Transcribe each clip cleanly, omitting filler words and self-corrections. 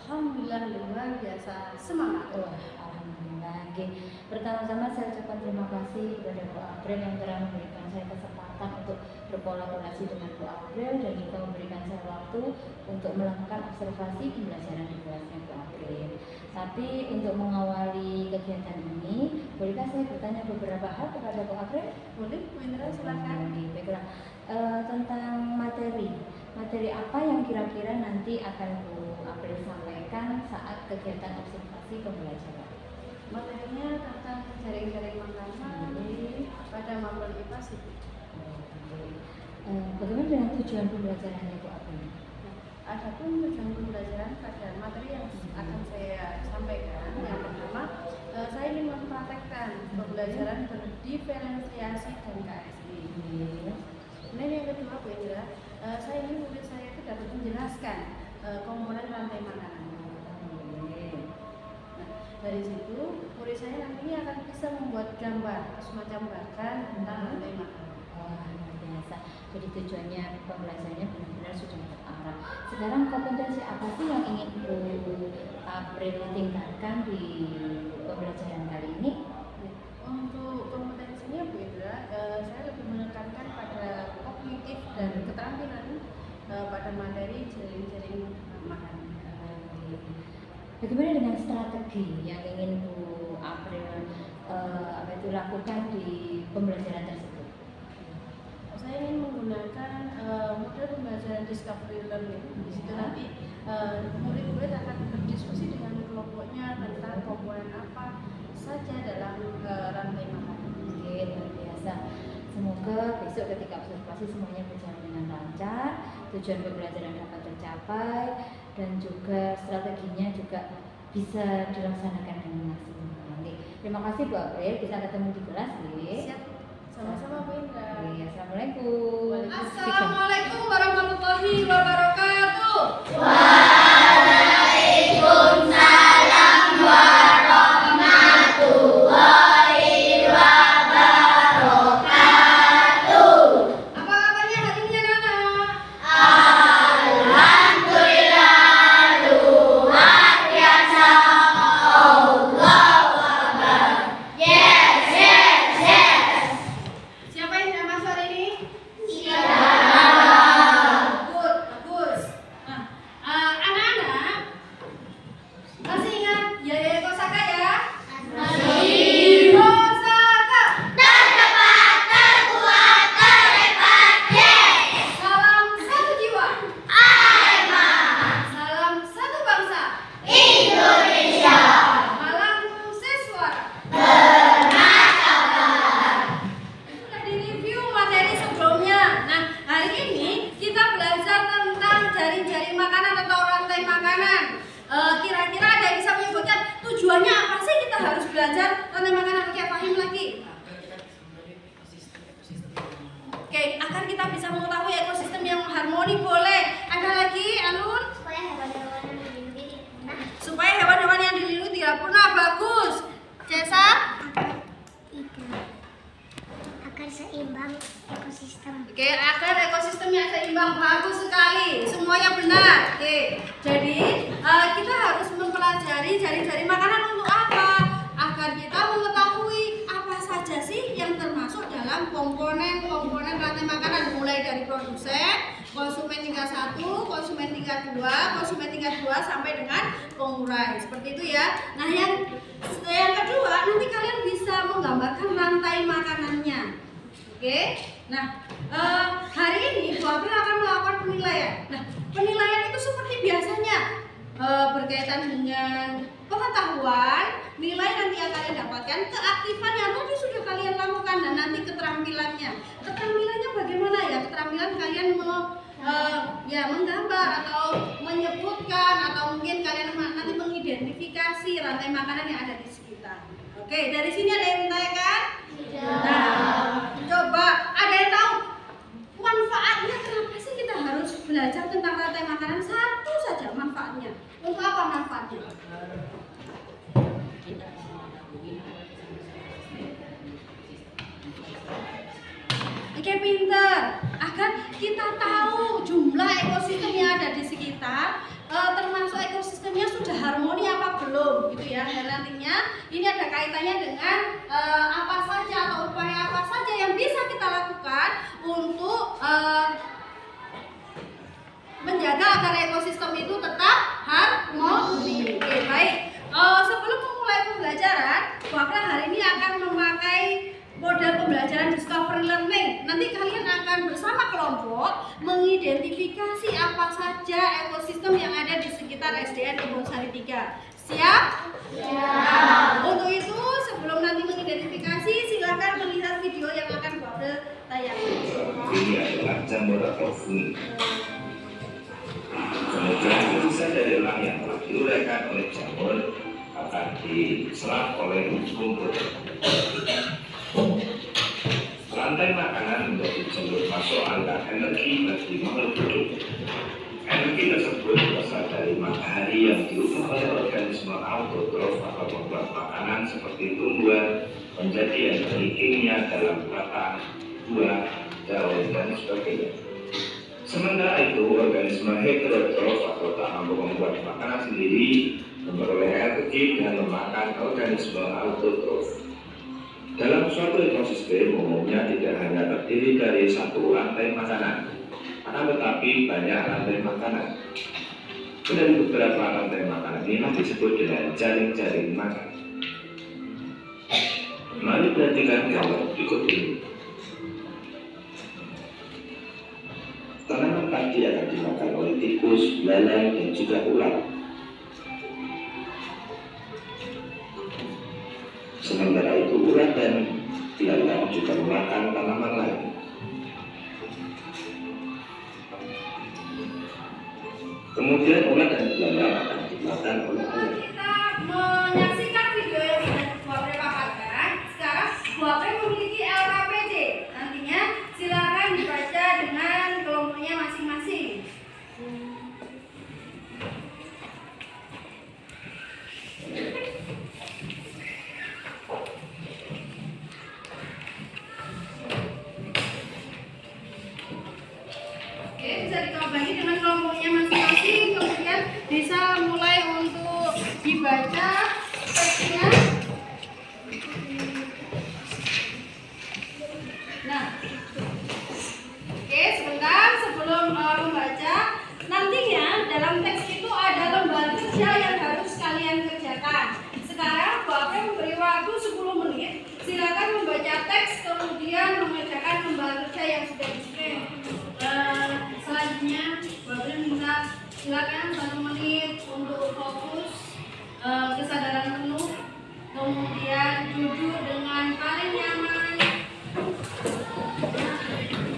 Alhamdulillah luar biasa semangat. Alhamdulillah. Pertama-tama saya ucapkan terima kasih kepada Bu April yang telah memberikan saya kesempatan untuk berkolaborasi dengan Bu April dan juga memberikan saya waktu untuk melakukan observasi pembelajaran di kelasnya Bu April. Tapi untuk mengawali kegiatan ini, bolehkah saya bertanya beberapa hal kepada Bu April? Boleh, Bu Indra, silakan. Baiklah. Tentang materi apa yang kira-kira nanti akan Bu April sampaikan saat kegiatan observasi pembelajaran? Materinya tentang jaring-jaring makanan pada mapel IPA sih. Bagaimana dengan tujuan pembelajarannya Bu April? Adapun tujuan pembelajaran pada materi yang akan saya sampaikan, yang pertama saya ingin mempraktekkan pembelajaran berdiferensiasi dan KSI. Kemudian yang kedua Bu Indra, saya ingin murid saya itu dapat menjelaskan komponen rantai makanan. Dari situ murid saya nantinya akan bisa membuat gambar semacam bahkan tentang rantai makanan. Luar biasa. Jadi tujuannya pembelajarannya benar-benar sudah terarah. Sekarang kompetensi apa sih yang ingin Bu April tingkatkan di pembelajaran kali ini? Untuk kompetensinya Bu Indra, saya lebih menekankan pada kognitif dan keterampilan pada materi jaring-jaring makanan. Bagaimana dengan strategi yang ingin Bu April lakukan di pembelajaran tersebut? Saya ingin menggunakan model pembelajaran discovery learning. Di situ nanti murid-murid akan berdiskusi dengan kelompoknya tentang komponen apa saja dalam rantai makanan. Oke, luar biasa. Semoga besok ketika observasi semuanya berjalan dengan lancar, tujuan pembelajaran dapat tercapai, dan juga strateginya juga bisa dilaksanakan dengan maksimal. Terima kasih Bu April, bisa ketemu di kelas. Siap, sama-sama Bu Indra. Assalamualaikum. Assalamualaikum warahmatullahi wabarakatuh. Waalaikumsalam warahmatullahi wabarakatuh. Apa kabarnya hari ini anak-anak? Alhamdulillah luar biasa. Allahu Akbar. Yes. Siapa yang sudah masuk hari ini? Siap. Bagus. Nah, anak-anak masih ingat Yaya Kosaka ya? Masih. Kosaka. Tercepat, terkuat, terhebat. Yes. Salam satu jiwa. Arema. Salam satu bangsa. Indonesia. Malang siswara. Sudah direview materi sebelumnya. Nah, hari ini kita belajar tentang jaring-jaring makanan atau rantai makanan. Kira-kira ada yang bisa menyebutkan tujuannya apa sih kita harus belajar rantai makanan? Oke, paham lagi. Oke, agar kita bisa mengetahui ekosistem yang harmoni boleh. Ada lagi, Alun? Supaya hewan-hewan yang dilindungi tidak punah. Bagus. Cesa? Agar seimbang ekosistem. Oke, agar ekosistemnya seimbang. Bagus sekali. Semuanya benar. Oke. Jadi kita harus mempelajari jaring-jaring makanan untuk apa? Agar kita mengetahui apa saja sih yang termasuk dalam komponen rantai makanan, mulai dari produsen, konsumen tingkat 1, konsumen tingkat 2, konsumen tingkat 2 sampai dengan pengurai. Seperti itu ya. Nah, yang kedua, nanti kalian bisa menggambarkan rantai makanannya. Oke. Nah, hari ini Bu April akan melakukan penilaian. Nah, penilaian itu seperti biasanya berkaitan dengan pengetahuan, nilai nanti yang kalian dapatkan, keaktifan yang tadi sudah kalian lakukan, dan nanti keterampilannya. Keterampilannya bagaimana ya? Keterampilan kalian menggambar atau menyebutkan, atau mungkin kalian nanti mengidentifikasi rantai makanan yang ada di sekitar. Oke, dari sini ada yang bertanyakan? Nah, coba ada yang tahu manfaatnya, kenapa sih kita harus belajar tentang rantai makanan? Satu saja manfaatnya. Untuk apa manfaatnya? Oke, pinter. Agar kita tahu jumlah ekosistem yang ada di sekitar, termasuk ekosistemnya sudah harmoni apa belum gitu ya. Dan nantinya ini ada kaitannya dengan apa saja atau upaya apa saja yang bisa kita lakukan untuk menjaga agar ekosistem itu tetap harmoni. Oke, baik. Sebelum memulai pembelajaran, Bapak hari ini akan memakai model pembelajaran discovery learning. Nanti kalian akan bersama kelompok mengidentifikasi apa saja ekosistem yang ada di sekitar SDN Kebun Sari 3. Siap? Siap. Untuk itu, sebelum nanti mengidentifikasi, silakan melihat video yang akan Bapak tayangkan. Ini adalah jamur atau fungi. Kemudian sisa dari lemak yang telah diuraikan oleh jamur akan diserap oleh rumput. Rantai makanan menjadi jalur masuk aliran energi bagi makhluk hidup. Energi tersebut berasal dari matahari yang diubah oleh organisme autotrof atau pembuat makanan seperti tumbuhan menjadi energi kimia dalam batang, buah, daun, dan sebagainya. Sementara itu, organisme heterotrof atau tak mampu membuat makanan sendiri memperoleh energi dengan memakan organisme autotrof. Dalam suatu ekosistem umumnya tidak hanya terdiri dari satu rantai makanan, akan tetapi banyak rantai makanan. Dan beberapa rantai makanan inilah disebut dengan jaring-jaring makan. Mari perhatikan gambar berikut ini. Tanaman padi akan dimakan oleh tikus, belalang, dan juga ulat. Sementara itu ulat dan belalang juga memakan tanaman lain. Kemudian ulat dan belalang akan dimakan oleh ulat. Kita menyaksikan video yang sudah Bapak paparkan. Sekarang Bapak memiliki LKPD. Nantinya silakan dibaca dengan kelompoknya masing-masing. Oke, bisa dikembali dengan kelompoknya masing-masing. Kemudian bisa mulai untuk dibaca teksnya. Nah, oke, sebentar sebelum membaca, nantinya dalam teks itu ada lembar kerja yang harus kalian kerjakan. Sekarang Bapak memberi waktu 10 menit. Silakan membaca teks kemudian mengerjakan lembar kerja yang sudah di-scan. Selanjutnya Bapak minta silakan 1 menit untuk fokus, kesadaran penuh, kemudian duduk dengan paling nyaman.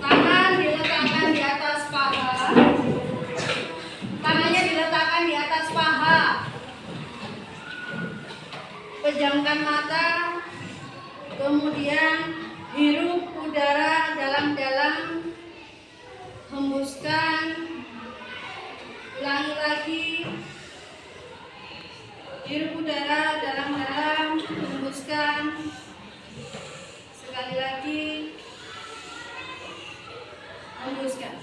Tangan diletakkan di atas paha. Tangannya diletakkan di atas paha. Pejamkan mata. Kemudian hirup udara dalam-dalam. Hembuskan. Ulangi lagi. Hirup udara dalam-dalam. Hembuskan. Sekali lagi. Hembuskan.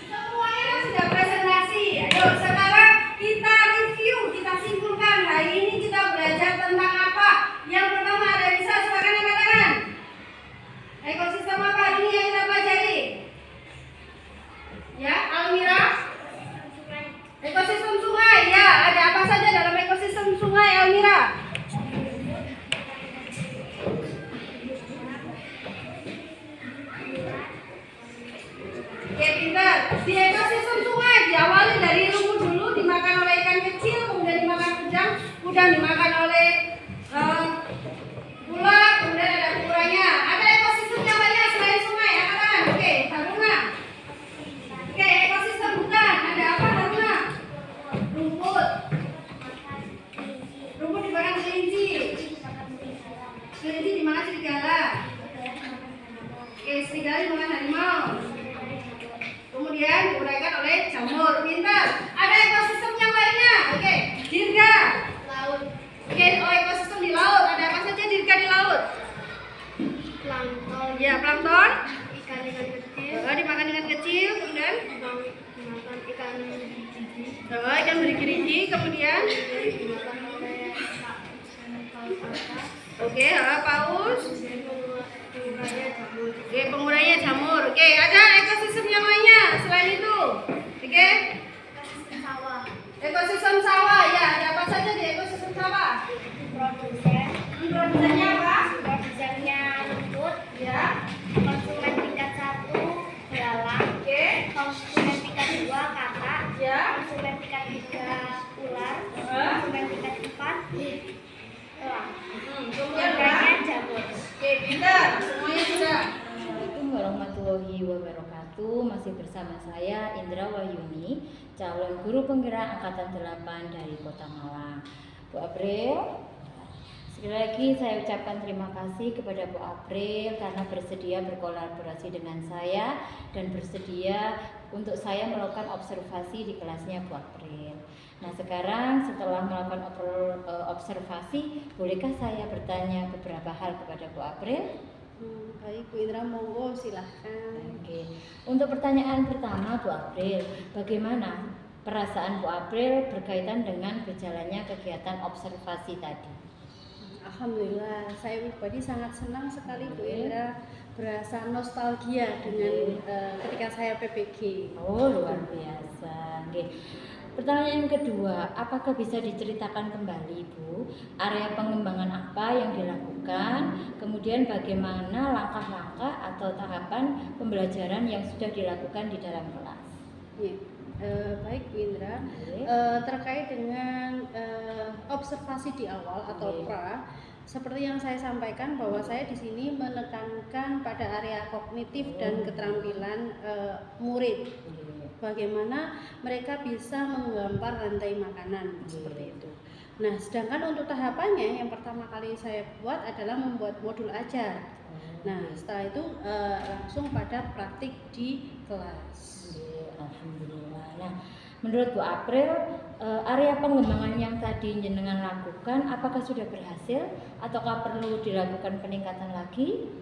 Semuanya kan sudah presentasi. Ayo sekarang kita review, kita simpulkan. Hari ini kita belajar tentang apa? Yang pertama ada bisa silakan angkat tangan. Ekosistem apa ini yang kita pelajari? Ya, Almira? Ekosistem sungai. Ya, ada apa saja dalam ekosistem sungai, Almira? Oke, pintar. Di ekosistem sungai diawali dari lumut dulu, dimakan oleh ikan kecil, kemudian dimakan udang, udang dimakan oleh ulat, kemudian ada ukurannya. Ada ekosistem yang lainnya selain sungai, apa kan? Oke, Haruna. Oke, ekosistem hutan, ada apa Haruna? Rumput. Rumput dimakan kelinci. Kelinci dimakan serigala. Oke, serigala dimakan harimau. Kemudian diuraikan oleh jamur. Pintar. Ada ekosistem yang lainnya. Oke, dirga. Laut. Silakan. Oke, Paus. Oke, pengurainya jamur. Oke, ada ekosistem yang lainnya selain itu. Oke. Ekosistem sawah ya. Ada apa saja di ekosistem sawah? Produsennya apa? Produsennya rumput, Ya. konsumen tingkat 1 belalang, Oke. konsumen tingkat 2 katak, Ya. konsumen tingkat 3 ular, Hah? konsumen tingkat 4 elang. Kemudian Yang jamur. Oke, pintar. Semuanya sudah. Assalamualaikum warahmatullahi wabarakatuh. Masih bersama saya Indra Wahyuni, calon guru penggerak angkatan 8 dari Kota Malang. Bu April, sekali lagi saya ucapkan terima kasih kepada Bu April karena bersedia berkolaborasi dengan saya dan bersedia untuk saya melakukan observasi di kelasnya Bu April. Nah, sekarang setelah melakukan observasi, bolehkah saya bertanya beberapa hal kepada Bu April? Baik Bu Indra, monggo silahkan. Oke. Untuk pertanyaan pertama Bu April, bagaimana perasaan Bu April berkaitan dengan berjalannya kegiatan observasi tadi? Alhamdulillah, saya pribadi sangat senang sekali Bu Indra, berasa nostalgia dengan ketika saya PPG. Oh, luar biasa. Oke. Pertanyaan yang kedua, apakah bisa diceritakan kembali Bu, area pengembangan apa yang dilakukan, kemudian bagaimana langkah-langkah atau tahapan pembelajaran yang sudah dilakukan di dalam kelas? Ya. Baik Bu Indra, Oke. terkait dengan observasi di awal atau Oke. pra, seperti yang saya sampaikan bahwa saya di sini menekankan pada area kognitif dan keterampilan murid. Oke. Bagaimana mereka bisa menggambar rantai makanan seperti itu. Nah, sedangkan untuk tahapannya yang pertama kali saya buat adalah membuat modul ajar. Nah, setelah itu langsung pada praktik di kelas. Oke, alhamdulillah. Nah, menurut Bu April, area pengembangan yang tadi jenengan lakukan, apakah sudah berhasil ataukah perlu dilakukan peningkatan lagi?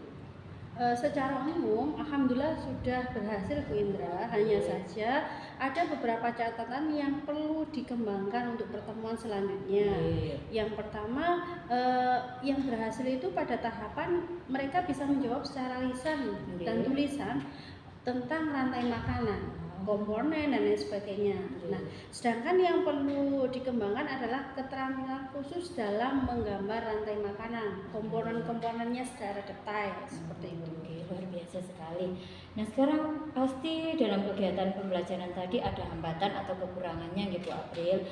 Secara umum, alhamdulillah sudah berhasil Bu Indra. Hanya saja ada beberapa catatan yang perlu dikembangkan untuk pertemuan selanjutnya. Oke. Yang pertama, yang berhasil itu pada tahapan mereka bisa menjawab secara lisan dan tulisan tentang rantai makanan, komponen dan lain sebagainya. Nah, sedangkan yang perlu dikembangkan adalah keterampilan khusus dalam menggambar rantai makanan, komponen-komponennya secara detail seperti itu. Oke, luar biasa sekali. Nah, sekarang pasti dalam kegiatan pembelajaran tadi ada hambatan atau kekurangannya gitu April.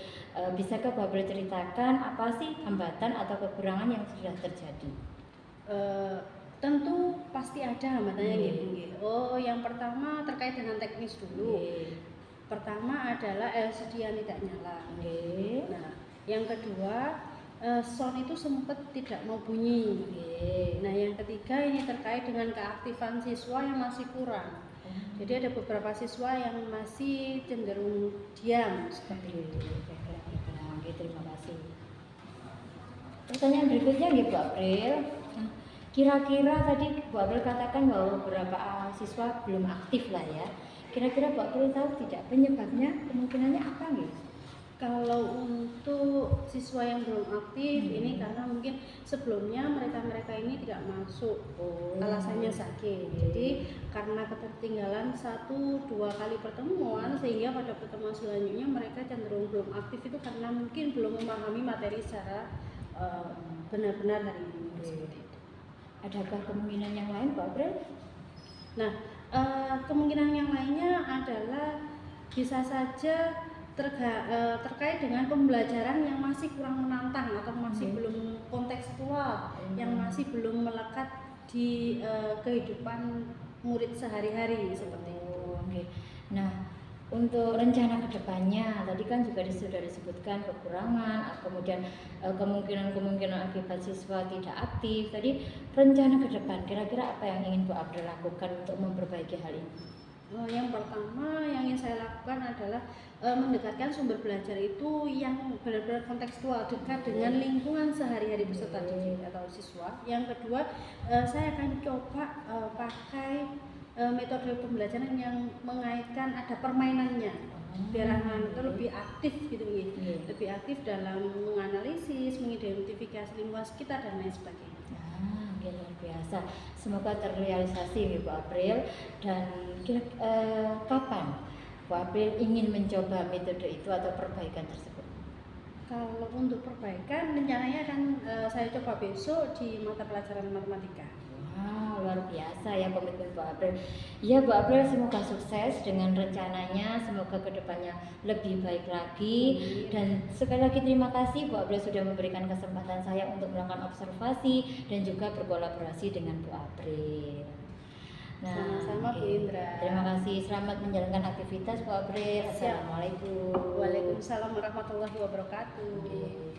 Bisakah Bu April ceritakan apa sih hambatan atau kekurangan yang sudah terjadi? Tentu pasti ada hambatannya Iya. gitu. Oh, yang pertama terkait dengan teknis dulu. Oke. Pertama adalah LCD yang tidak nyala. Oke. Nah, yang kedua, sound itu sempat tidak mau bunyi. Oke. Nah, yang ketiga ini terkait dengan keaktifan siswa yang masih kurang. Jadi ada beberapa siswa yang masih cenderung diam seperti itu. Oke, terima kasih. Pertanyaan berikutnya ya Bu April. Nah, kira-kira tadi Bu April katakan bahwa beberapa siswa belum aktif lah ya. Kira-kira Bu April tahu tidak penyebabnya, kemungkinannya apa gitu? Kalau untuk siswa yang belum aktif ini karena mungkin sebelumnya mereka ini tidak masuk, alasannya sakit. Jadi karena ketertinggalan 1-2 kali pertemuan sehingga pada pertemuan selanjutnya mereka cenderung belum aktif itu karena mungkin belum memahami materi secara benar-benar hari ini. Seperti itu. Adakah kemungkinan yang lain Bu April? Nah, kemungkinan yang lainnya adalah bisa saja terkait dengan pembelajaran yang masih kurang menantang atau masih belum kontekstual, yang masih belum melekat di kehidupan murid sehari-hari seperti itu. Oke. Nah, untuk rencana kedepannya tadi kan juga sudah disebutkan kekurangan, kemudian kemungkinan akibat siswa tidak aktif. Tadi rencana ke depan kira-kira apa yang ingin Bu April lakukan untuk memperbaiki hal ini? Yang pertama yang ingin saya lakukan adalah mendekatkan sumber belajar itu yang benar-benar kontekstual, dekat dengan lingkungan sehari-hari peserta didik atau siswa. Yang kedua, saya akan coba pakai metode pembelajaran yang mengaitkan ada permainannya. biar anak itu lebih aktif gitu nih, Iya. lebih aktif dalam menganalisis, mengidentifikasi lingkungan sekitar dan lain sebagainya. Oke, luar biasa. Semoga terrealisasi ya Bu April. Dan kapan Bu April ingin mencoba metode itu atau perbaikan tersebut? Kalau untuk perbaikan rencananya akan saya coba besok di mata pelajaran matematika. Wow, luar biasa ya komitmen Bu April. Ya Bu April, semoga sukses dengan rencananya, semoga kedepannya lebih baik lagi. Dan sekali lagi terima kasih Bu April sudah memberikan kesempatan saya untuk melakukan observasi dan juga berkolaborasi dengan Bu April. Sama-sama, Bu oke. Indra. Terima kasih, selamat menjalankan aktivitas Bu April. Siap. Assalamualaikum. Waalaikumsalam warahmatullahi wabarakatuh. Oke.